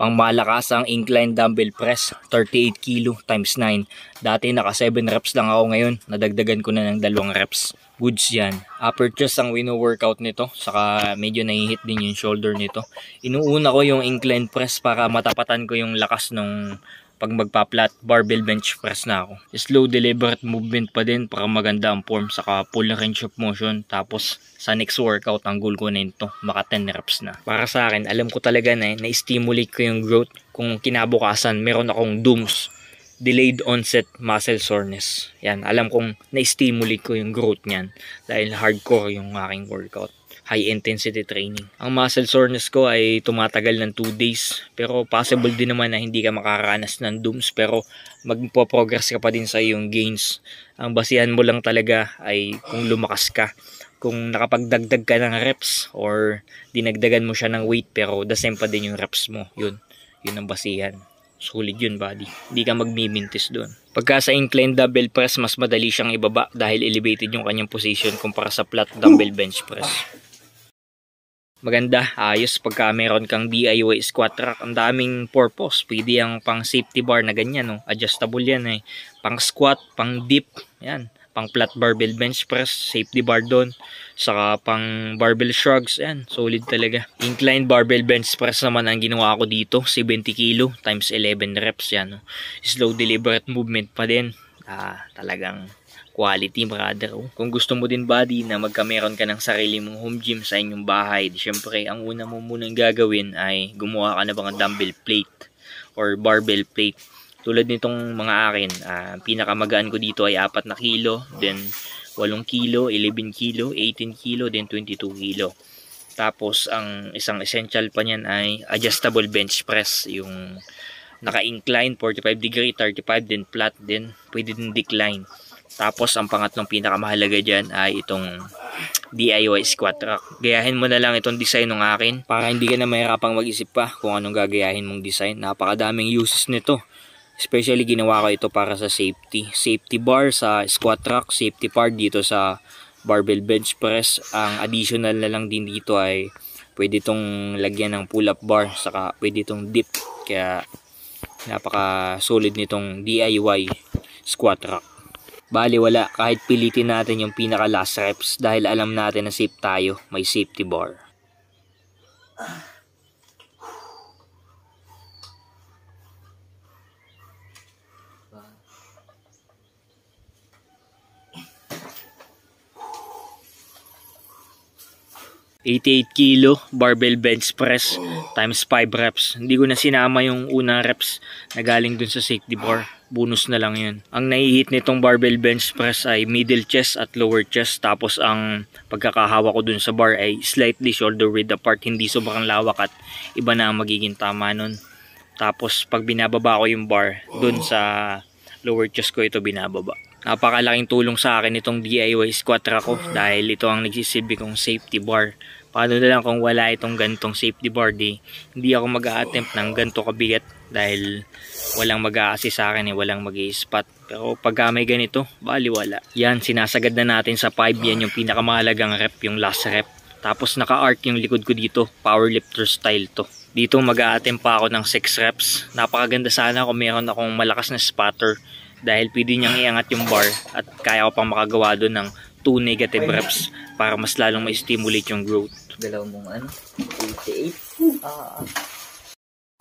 Pang malakasang incline dumbbell press, 38 kilo times 9. Dati naka 7 reps lang ako, ngayon nadagdagan ko na ng 2 reps. Goods yan. Upper chest ang wino-workout nito, saka medyo nahihit din yung shoulder nito. Inuuna ko yung incline press para matapatan ko yung lakas nung pag magpa-flat barbell bench press na ako. Slow deliberate movement pa din para maganda ang form, saka full range of motion. Tapos sa next workout ang goal ko na ito, maka 10 reps na. Para sa akin, alam ko talaga na-stimulate ko yung growth kung kinabukasan meron akong DOMS, delayed onset muscle soreness. Yan, alam kong na-stimulate ko yung growth niyan dahil hardcore yung aking workout. High intensity training. Ang muscle soreness ko ay tumatagal ng 2 days. Pero possible din naman na hindi ka makakaranas ng DOMS, pero magpo-progress ka pa din sa iyong gains. Ang basihan mo lang talaga ay kung lumakas ka. Kung nakapagdagdag ka ng reps or dinagdagan mo siya ng weight pero the same pa din yung reps mo. Yun ang basihan. Solid yun, buddy. Hindi ka magmimintis doon. Pagka sa incline dumbbell press, mas madali siyang ibaba dahil elevated yung kanyang position kumpara sa flat dumbbell bench press. Maganda, ayos pagka meron kang DIY squat rack. Ang daming purpose. Pwede yung pang safety bar na ganyan, no? Adjustable yan eh. Pang squat, pang dip, yan. Pang flat barbell bench press, safety bar doon. Saka pang barbell shrugs, yan. Solid talaga. Incline barbell bench press naman ang ginawa ko dito. 70 kilo times 11 reps, yan, no? Slow deliberate movement pa din. Talagang quality, brother. Kung gusto mo din, buddy, na magkameron ka ng sarili mong home gym sa inyong bahay, syempre ang una mo munang gagawin ay gumawa ka na mga dumbbell plate or barbell plate. Tulad nitong mga akin, pinakamagaan ko dito ay 4 na kilo, then 8 kilo, 11 kilo, 18 kilo, then 22 kilo. Tapos ang isang essential pa niyan ay adjustable bench press, yung naka-incline 45 degree, 35, then flat, then pwede din decline. Tapos ang pangatlong pinakamahalaga dyan ay itong DIY squat rack. Gayahin mo na lang itong design ng akin para hindi ka na mahirapang mag-isip pa kung anong gagayahin mong design. Napakadaming uses nito. Especially ginawa ko ito para sa safety. Safety bar sa squat rack, safety bar dito sa barbell bench press. Ang additional na lang din dito ay pwede itong lagyan ng pull-up bar, saka pwede itong dip. Kaya napaka solid nitong DIY squat rack. Bali wala, kahit pilitin natin yung pinaka last reps dahil alam natin na safe tayo, may safety bar. ...88 kilo barbell bench press times 5 reps. Hindi ko na sinama yung unang reps na galing dun sa safety bar. Bonus na lang yun. Ang nahihit nitong barbell bench press ay middle chest at lower chest. Tapos ang pagkakahawa ko dun sa bar ay slightly shoulder width apart. Hindi sobrang lawak at iba na ang magiging tama nun. Tapos pag binababa ko yung bar dun sa lower chest ko, ito binababa. Napakalaking tulong sa akin itong DIY squat rack ko dahil ito ang nagsisilbi kong safety bar. Paano na lang kung wala itong gantong safety bar, hindi ako mag-a-attempt ng ganto kabigat dahil walang mag-a-assist sa akin, walang mag-i-spot. Pero pag may ganito, bali wala. Yan, sinasagad na natin sa 5. Yan yung pinakamahalagang rep, yung last rep. Tapos naka-arc yung likod ko dito, powerlifter style to. Dito mag-a-attempt pa ako ng 6 reps. Napakaganda sana kung meron akong malakas na spotter dahil pwede niyang iangat yung bar at kaya ko pang makagawa doon ng 2 negative reps para mas lalong ma-stimulate yung growth. Dalaw mong 88.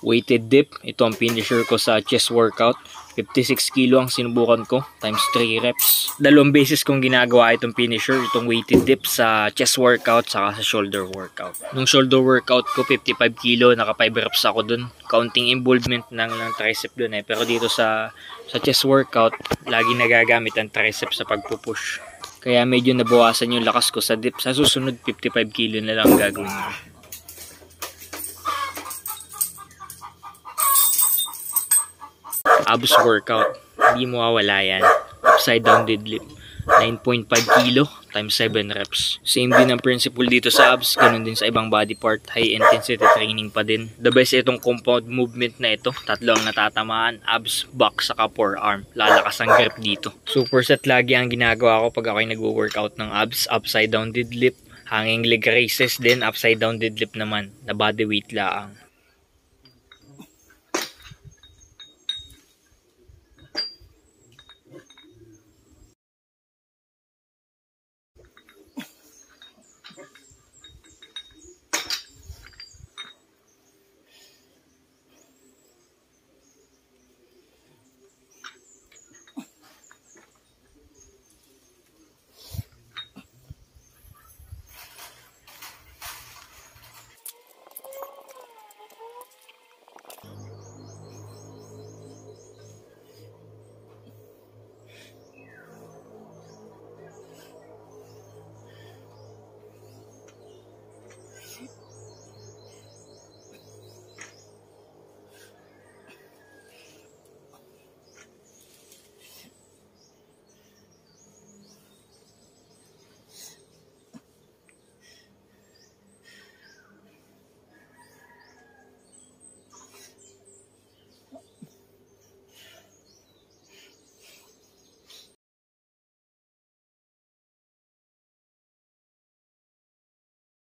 Weighted dip, ito ang finisher ko sa chest workout. 56 kilo ang sinubukan ko times 3 reps. 2 beses kong ginagawa itong finisher, itong weighted dip sa chest workout saka sa shoulder workout. Nung shoulder workout ko 55 kilo, naka 5 reps ako dun. Counting involvement ng tricep dun eh. Pero dito sa chest workout, lagi nagagamit ang tricep sa pagpupush. Kaya medyo nabawasan yung lakas ko sa dip. Sa susunod 55 kilo na lang gagawin ko. Abs workout, hindi mo mawala yan. Upside down deadlift, 9.5 kilo times 7 reps. Same din ang principle dito sa abs, ganun din sa ibang body part. High intensity training pa din. The best itong compound movement na ito. 3 ang natatamaan, abs, back, saka forearm. Lalakas ang grip dito. Superset lagi ang ginagawa ko pag ako'y nagwo-workout ng abs. Upside down deadlift, hanging leg raises din, upside down deadlift naman, na body weight laang.